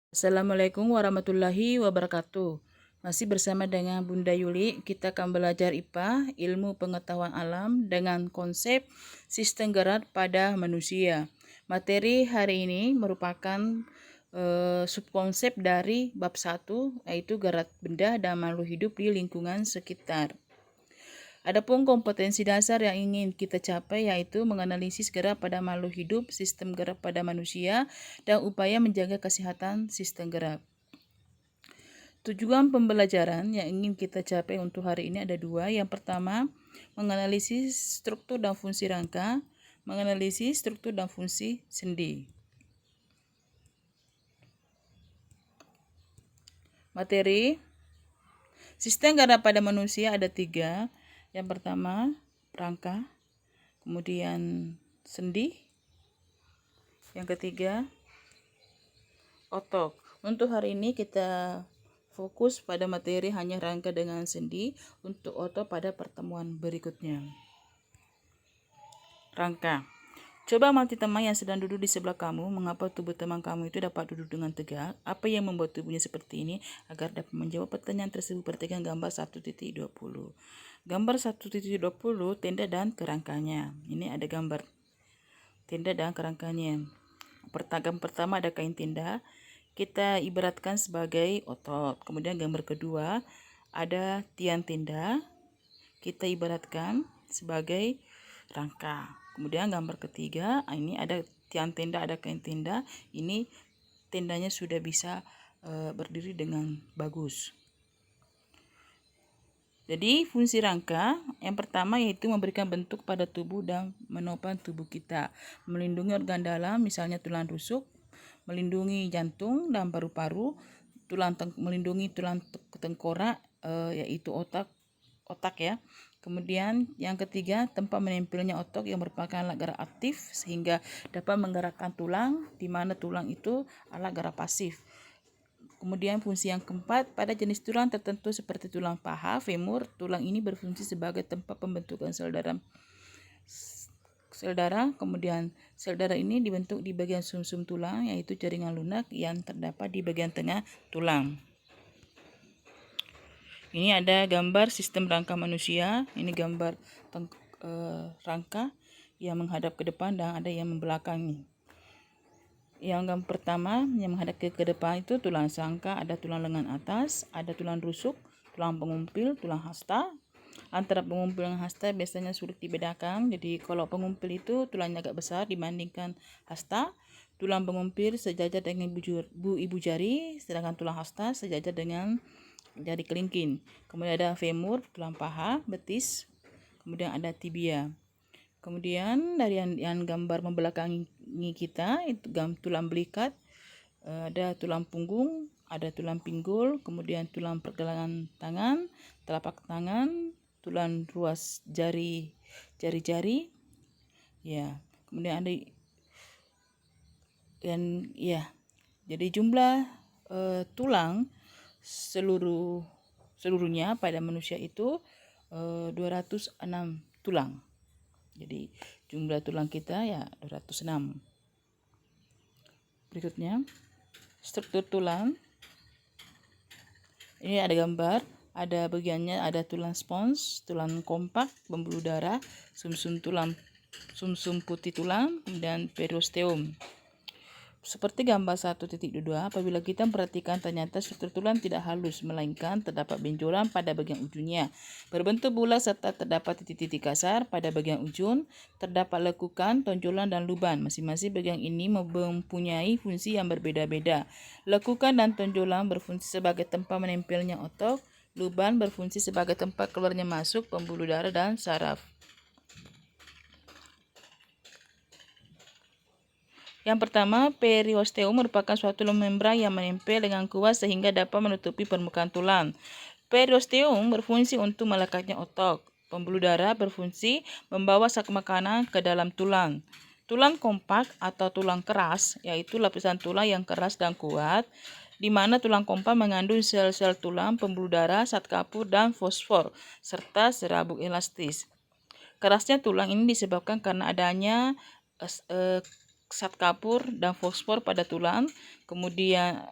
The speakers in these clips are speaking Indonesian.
Assalamualaikum warahmatullahi wabarakatuh. Masih bersama dengan Bunda Yuli, kita akan belajar IPA, ilmu pengetahuan alam dengan konsep sistem gerak pada manusia. Materi hari ini merupakan subkonsep dari bab 1, yaitu gerak benda dan makhluk hidup di lingkungan sekitar. Adapun kompetensi dasar yang ingin kita capai yaitu menganalisis gerak pada makhluk hidup, sistem gerak pada manusia, dan upaya menjaga kesehatan sistem gerak. Tujuan pembelajaran yang ingin kita capai untuk hari ini ada dua. Yang pertama, menganalisis struktur dan fungsi rangka, menganalisis struktur dan fungsi sendi. Materi sistem gerak pada manusia ada tiga. Yang pertama, rangka, kemudian sendi, yang ketiga, otot. Untuk hari ini kita fokus pada materi hanya rangka dengan sendi, untuk otot pada pertemuan berikutnya. Rangka. Coba amati teman yang sedang duduk di sebelah kamu. Mengapa tubuh teman kamu itu dapat duduk dengan tegak? Apa yang membuat tubuhnya seperti ini? Agar dapat menjawab pertanyaan tersebut, perhatikan gambar 1.20. Gambar 1.20 tenda dan kerangkanya. Ini ada gambar tenda dan kerangkanya. Pertama ada kain tenda, kita ibaratkan sebagai otot. Kemudian gambar kedua ada tiang tenda, kita ibaratkan sebagai rangka. Kemudian gambar ketiga, ini ada tiang tenda, ada kain tenda. Ini tendanya sudah bisa berdiri dengan bagus. Jadi fungsi rangka yang pertama yaitu memberikan bentuk pada tubuh dan menopang tubuh kita, melindungi organ dalam misalnya tulang rusuk, melindungi jantung dan paru-paru, melindungi tulang tengkorak yaitu otak ya. Kemudian yang ketiga, tempat menempelnya otot yang merupakan alat gerak aktif sehingga dapat menggerakkan tulang, di mana tulang itu alat gerak pasif. Kemudian fungsi yang keempat, pada jenis tulang tertentu seperti tulang paha, femur, tulang ini berfungsi sebagai tempat pembentukan sel darah. Kemudian sel darah ini dibentuk di bagian sumsum tulang, yaitu jaringan lunak yang terdapat di bagian tengah tulang. Ini ada gambar sistem rangka manusia. Ini gambar rangka yang menghadap ke depan dan ada yang membelakangi. Yang gambar pertama yang menghadap ke depan itu tulang sangka, ada tulang lengan atas, ada tulang rusuk, tulang pengumpil, tulang hasta. Antara pengumpil dan hasta biasanya sulit dibedakan. Jadi kalau pengumpil itu tulangnya agak besar dibandingkan hasta. Tulang pengumpil sejajar dengan ibu jari, sedangkan tulang hasta sejajar dengan jari kelingking. Kemudian ada femur, tulang paha, betis. Kemudian ada tibia. Kemudian dari yang gambar membelakangi kita itu tulang belikat, ada tulang punggung, ada tulang pinggul, kemudian tulang pergelangan tangan, telapak tangan, tulang ruas jari-jari. Ya, kemudian ada jadi jumlah tulang seluruhnya pada manusia itu 206 tulang. Jadi jumlah tulang kita ya 206. Berikutnya struktur tulang. Ini ada gambar, ada bagiannya, ada tulang spons, tulang kompak, pembuluh darah, sumsum putih tulang, dan periosteum. Seperti gambar 1.2, apabila kita memperhatikan ternyata struktur tulang tidak halus, melainkan terdapat benjolan pada bagian ujungnya, berbentuk bulat serta terdapat titik-titik kasar pada bagian ujung, terdapat lekukan, tonjolan, dan luban. Masing-masing bagian ini mempunyai fungsi yang berbeda-beda. Lekukan dan tonjolan berfungsi sebagai tempat menempelnya otot, luban berfungsi sebagai tempat keluarnya masuk pembuluh darah dan saraf. Yang pertama, periosteum merupakan suatu membran yang menempel dengan kuat sehingga dapat menutupi permukaan tulang. Periosteum berfungsi untuk melekatnya otot. Pembuluh darah berfungsi membawa sak makanan ke dalam tulang. Tulang kompak atau tulang keras, yaitu lapisan tulang yang keras dan kuat, di mana tulang kompak mengandung sel-sel tulang, pembuluh darah, zat kapur, dan fosfor, serta serabut elastis. Kerasnya tulang ini disebabkan karena adanya zat kapur dan fosfor pada tulang. Kemudian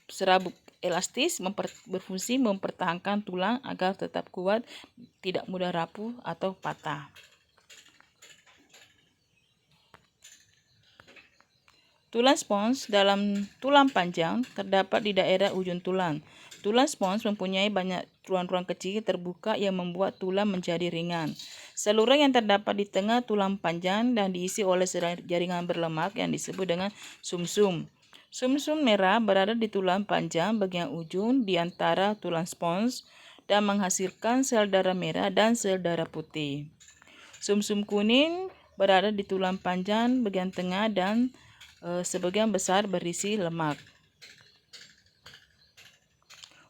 serabut elastis berfungsi mempertahankan tulang agar tetap kuat, tidak mudah rapuh atau patah. Tulang spons dalam tulang panjang terdapat di daerah ujung tulang. Tulang spons mempunyai banyak ruang-ruang kecil terbuka yang membuat tulang menjadi ringan. Saluran yang terdapat di tengah tulang panjang dan diisi oleh jaringan berlemak yang disebut dengan sumsum. Sumsum merah berada di tulang panjang bagian ujung di antara tulang spons dan menghasilkan sel darah merah dan sel darah putih. Sumsum kuning berada di tulang panjang bagian tengah dan sebagian besar berisi lemak.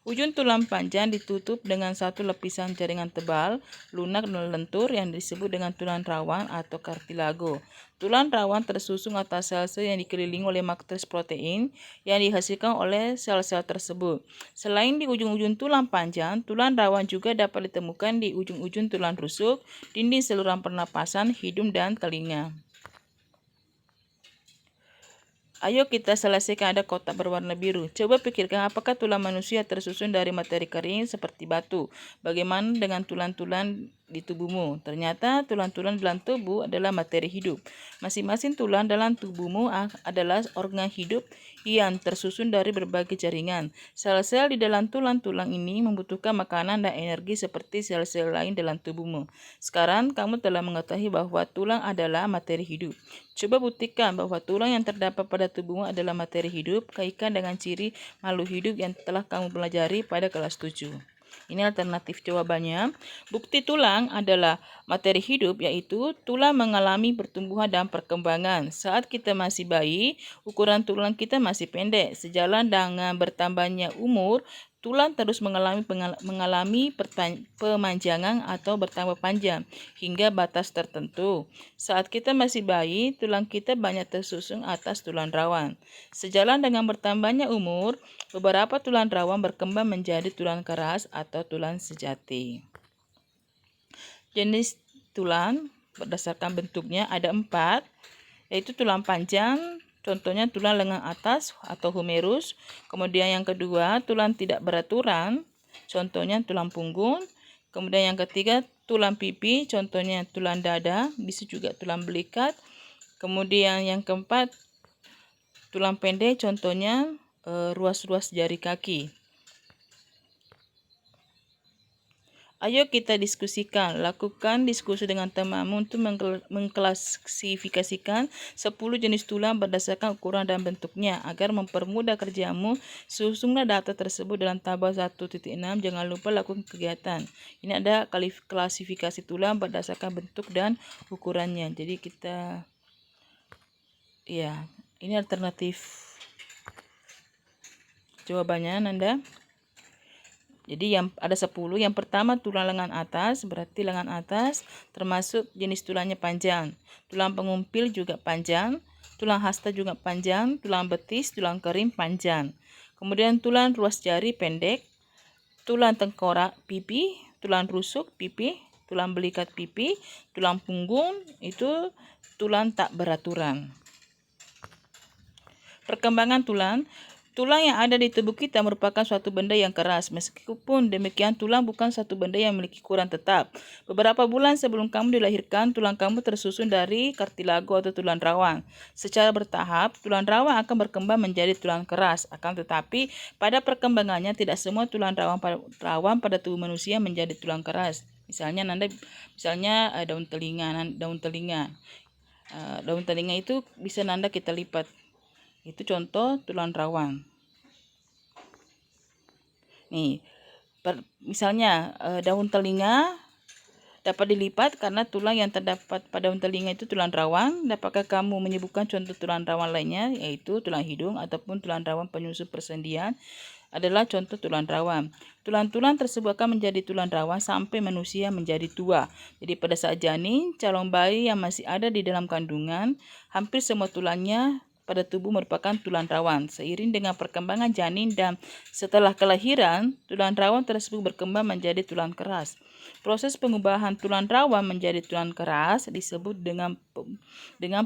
Ujung tulang panjang ditutup dengan satu lapisan jaringan tebal, lunak dan lentur yang disebut dengan tulang rawan atau kartilago. Tulang rawan tersusun atas sel-sel yang dikelilingi oleh matriks protein yang dihasilkan oleh sel-sel tersebut. Selain di ujung-ujung tulang panjang, tulang rawan juga dapat ditemukan di ujung-ujung tulang rusuk, dinding saluran pernapasan, hidung, dan telinga. Ayo kita selesaikan ada kotak berwarna biru. Coba pikirkan apakah tulang manusia tersusun dari materi kering seperti batu. Bagaimana dengan tulang-tulang di tubuhmu? Ternyata tulang-tulang dalam tubuh adalah materi hidup. Masing-masing tulang dalam tubuhmu adalah organ hidup yang tersusun dari berbagai jaringan. Sel-sel di dalam tulang-tulang ini membutuhkan makanan dan energi seperti sel-sel lain dalam tubuhmu. Sekarang kamu telah mengetahui bahwa tulang adalah materi hidup. Coba buktikan bahwa tulang yang terdapat pada tubuhmu adalah materi hidup. Kaitkan dengan ciri makhluk hidup yang telah kamu pelajari pada kelas 7. Ini alternatif jawabannya. Bukti tulang adalah materi hidup, yaitu tulang mengalami pertumbuhan dan perkembangan. Saat kita masih bayi, ukuran tulang kita masih pendek. Sejalan dengan bertambahnya umur, tulang terus mengalami pemanjangan atau bertambah panjang hingga batas tertentu. Saat kita masih bayi, tulang kita banyak tersusun atas tulang rawan. Sejalan dengan bertambahnya umur, beberapa tulang rawan berkembang menjadi tulang keras atau tulang sejati. Jenis tulang berdasarkan bentuknya ada 4, yaitu tulang panjang. Contohnya tulang lengan atas atau humerus. Kemudian yang kedua, tulang tidak beraturan. Contohnya tulang punggung. Kemudian yang ketiga, tulang pipi. Contohnya tulang dada. Bisa juga tulang belikat. Kemudian yang keempat, tulang pendek. Contohnya ruas-ruas jari kaki. Ayo kita diskusikan. Lakukan diskusi dengan temanmu untuk mengklasifikasikan 10 jenis tulang berdasarkan ukuran dan bentuknya. Agar mempermudah kerjamu, susunlah data tersebut dalam tabel 1.6. Jangan lupa lakukan kegiatan. Ini ada klasifikasi tulang berdasarkan bentuk dan ukurannya. Jadi kita, ya, ini alternatif jawabannya, Nanda. Jadi yang ada 10. Yang pertama tulang lengan atas, berarti lengan atas termasuk jenis tulangnya panjang. Tulang pengumpil juga panjang, tulang hasta juga panjang, tulang betis, tulang kering panjang. Kemudian tulang ruas jari pendek, tulang tengkorak pipi, tulang rusuk pipi, tulang belikat pipi, tulang punggung itu tulang tak beraturan. Perkembangan tulang. Tulang yang ada di tubuh kita merupakan suatu benda yang keras. Meskipun demikian, tulang bukan suatu benda yang memiliki ukuran tetap. Beberapa bulan sebelum kamu dilahirkan, tulang kamu tersusun dari kartilago atau tulang rawan. Secara bertahap, tulang rawan akan berkembang menjadi tulang keras. Akan tetapi, pada perkembangannya tidak semua tulang rawan pada tubuh manusia menjadi tulang keras. Misalnya daun telinga. Daun telinga itu bisa kita lipat. Itu contoh tulang rawan. Nih, misalnya daun telinga dapat dilipat karena tulang yang terdapat pada daun telinga itu tulang rawan. Dapatkah kamu menyebutkan contoh tulang rawan lainnya, yaitu tulang hidung ataupun tulang rawan penyusun persendian adalah contoh tulang rawan. Tulang-tulang tersebut akan menjadi tulang rawan sampai manusia menjadi tua. Jadi pada saat janin, calon bayi yang masih ada di dalam kandungan, hampir semua tulangnya pada tubuh merupakan tulang rawan. Seiring dengan perkembangan janin dan setelah kelahiran, tulang rawan tersebut berkembang menjadi tulang keras. Proses pengubahan tulang rawan menjadi tulang keras disebut dengan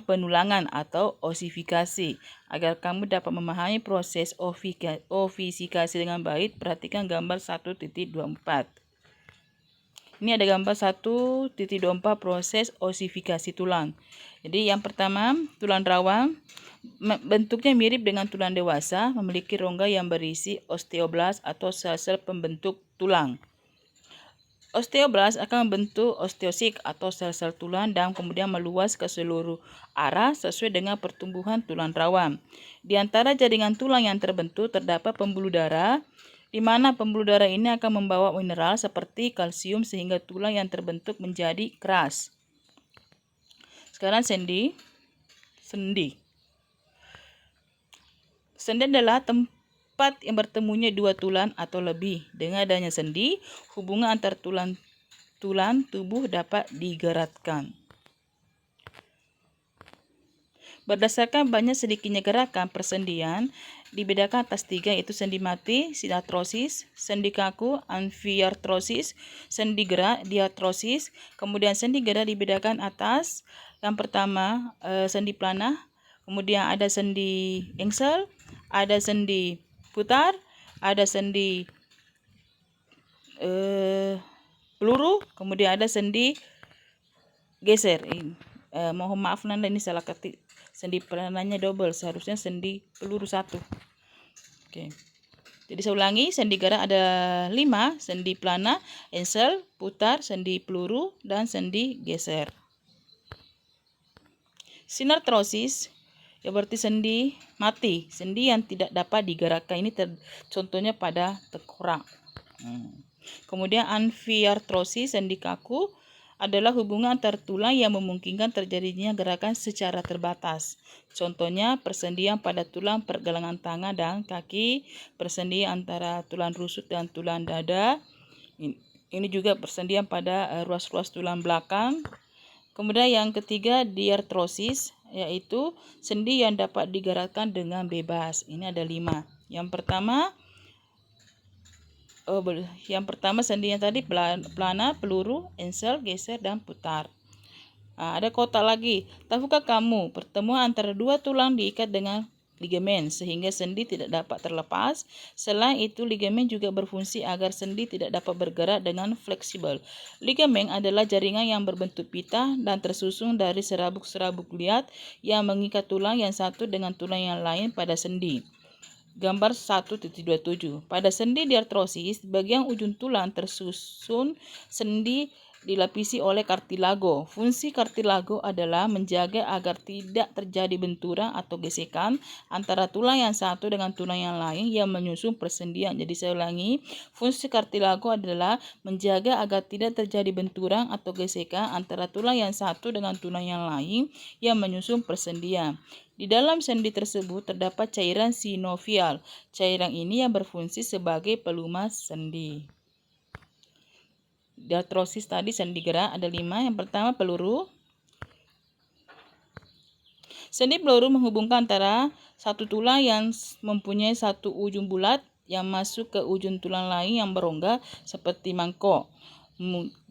penulangan atau osifikasi. Agar kamu dapat memahami proses osifikasi dengan baik, perhatikan gambar 1.24. Ini ada gambar 1.24 proses osifikasi tulang. Jadi yang pertama, tulang rawan bentuknya mirip dengan tulang dewasa, memiliki rongga yang berisi osteoblast atau sel-sel pembentuk tulang. Osteoblast akan membentuk osteosit atau sel-sel tulang dan kemudian meluas ke seluruh arah sesuai dengan pertumbuhan tulang rawan. Di antara jaringan tulang yang terbentuk terdapat pembuluh darah, di mana pembuluh darah ini akan membawa mineral seperti kalsium sehingga tulang yang terbentuk menjadi keras. Sekarang sendi. Sendi adalah tempat yang bertemunya dua tulang atau lebih. Dengan adanya sendi, hubungan antar tulang tubuh dapat digerakkan. Berdasarkan banyak sedikitnya gerakan persendian, dibedakan atas 3, yaitu sendi mati, sinartrosis, sendi kaku, amfiartrosis, sendi gerak, diartrosis. Kemudian sendi gerak dibedakan atas, yang pertama sendi plana, kemudian ada sendi engsel, ada sendi putar, ada sendi peluru, kemudian ada sendi geser. Mohon maaf Nanda, ini salah ketik. Sendi plananya double, seharusnya sendi peluru 1. Oke. Jadi saya ulangi, sendi gerak ada 5, sendi plana, engsel, putar, sendi peluru, dan sendi geser. Sinartrosis ya berarti sendi mati, sendi yang tidak dapat digerakkan. Ini contohnya pada tengkorak. Kemudian amfiartrosis, sendi kaku, adalah hubungan antar tulang yang memungkinkan terjadinya gerakan secara terbatas. Contohnya persendian pada tulang pergelangan tangan dan kaki, persendian antara tulang rusuk dan tulang dada. Ini juga persendian pada ruas-ruas tulang belakang. Kemudian yang ketiga, diartrosis, yaitu sendi yang dapat digerakkan dengan bebas. Ini ada 5. Yang pertama sendi yang tadi plana, peluru, engsel, geser, dan putar. Ada kotak lagi. Tahukah kamu pertemuan antara dua tulang diikat dengan ligamen sehingga sendi tidak dapat terlepas? Selain itu, ligamen juga berfungsi agar sendi tidak dapat bergerak dengan fleksibel. Ligamen adalah jaringan yang berbentuk pita dan tersusun dari serabuk-serabuk liat yang mengikat tulang yang satu dengan tulang yang lain pada sendi. Gambar 1.27. Pada sendi diartrosis, bagian ujung tulang tersusun sendi dilapisi oleh kartilago. Fungsi kartilago adalah menjaga agar tidak terjadi benturan atau gesekan antara tulang yang satu dengan tulang yang lain yang menyusun persendian. Jadi saya ulangi, fungsi kartilago adalah menjaga agar tidak terjadi benturan atau gesekan antara tulang yang satu dengan tulang yang lain yang menyusun persendian. Di dalam sendi tersebut terdapat cairan sinovial. Cairan ini yang berfungsi sebagai pelumas sendi. Diartrosis tadi sendi gerak ada 5. Yang pertama peluru. Sendi peluru menghubungkan antara satu tulang yang mempunyai satu ujung bulat yang masuk ke ujung tulang lain yang berongga seperti mangkok.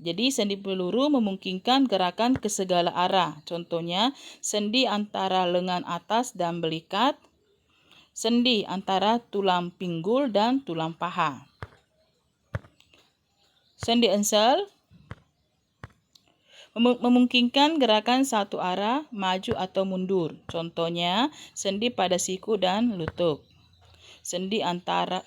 Jadi sendi peluru memungkinkan gerakan ke segala arah. Contohnya sendi antara lengan atas dan belikat, sendi antara tulang pinggul dan tulang paha. Sendi engsel memungkinkan gerakan satu arah, maju atau mundur. Contohnya sendi pada siku dan lutut. Sendi antara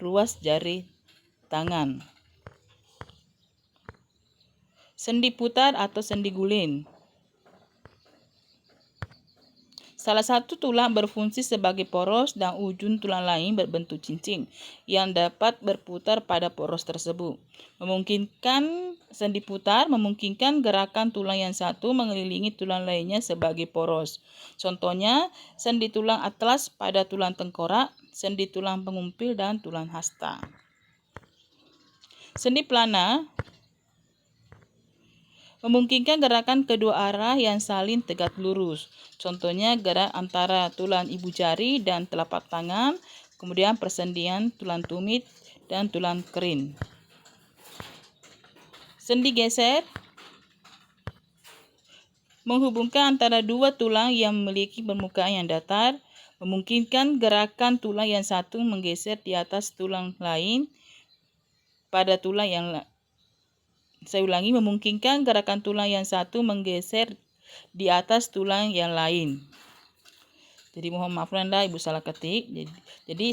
ruas jari tangan. Sendi putar atau sendi guling. Salah satu tulang berfungsi sebagai poros dan ujung tulang lain berbentuk cincin yang dapat berputar pada poros tersebut. Sendi putar memungkinkan gerakan tulang yang satu mengelilingi tulang lainnya sebagai poros. Contohnya sendi tulang atlas pada tulang tengkorak, sendi tulang pengumpil, dan tulang hasta. Sendi plana Memungkinkan gerakan kedua arah yang saling tegak lurus. Contohnya gerak antara tulang ibu jari dan telapak tangan, kemudian persendian tulang tumit dan tulang kering. Sendi geser menghubungkan antara dua tulang yang memiliki permukaan yang datar, memungkinkan gerakan tulang yang satu menggeser di atas tulang lain pada tulang yang Saya ulangi, memungkinkan gerakan tulang yang satu menggeser di atas tulang yang lain. Jadi mohon maaf Anda, Ibu salah ketik. Jadi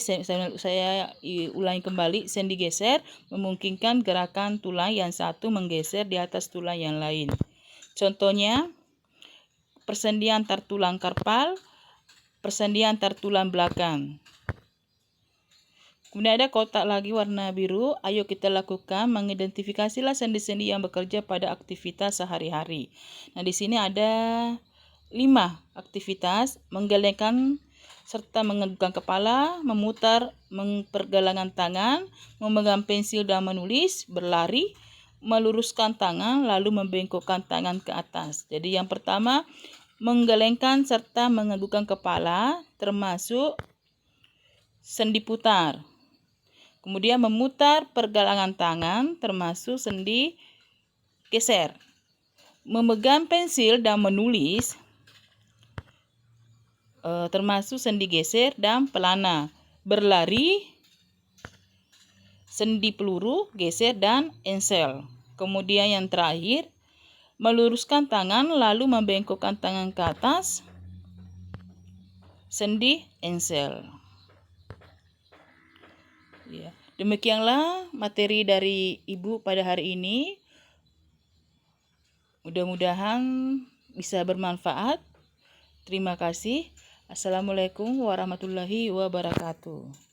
saya ulangi kembali, sendi geser memungkinkan gerakan tulang yang satu menggeser di atas tulang yang lain. Contohnya, persendian antar tulang karpal, persendian antar tulang belakang. Kemudian ada kotak lagi warna biru. Ayo kita lakukan mengidentifikasilah sendi-sendi yang bekerja pada aktivitas sehari-hari. Nah, di sini ada 5 aktivitas: menggelengkan serta menganggukkan kepala, memutar, pergelangan tangan, memegang pensil dan menulis, berlari, meluruskan tangan, lalu membengkokkan tangan ke atas. Jadi yang pertama, menggelengkan serta menganggukkan kepala, termasuk sendi putar. Kemudian memutar pergelangan tangan, termasuk sendi geser. Memegang pensil dan menulis, termasuk sendi geser dan pelana. Berlari, sendi peluru, geser, dan ensel. Kemudian yang terakhir, meluruskan tangan lalu membengkokkan tangan ke atas, sendi ensel. Ya, demikianlah materi dari Ibu pada hari ini. Mudah-mudahan bisa bermanfaat. Terima kasih. Assalamualaikum warahmatullahi wabarakatuh.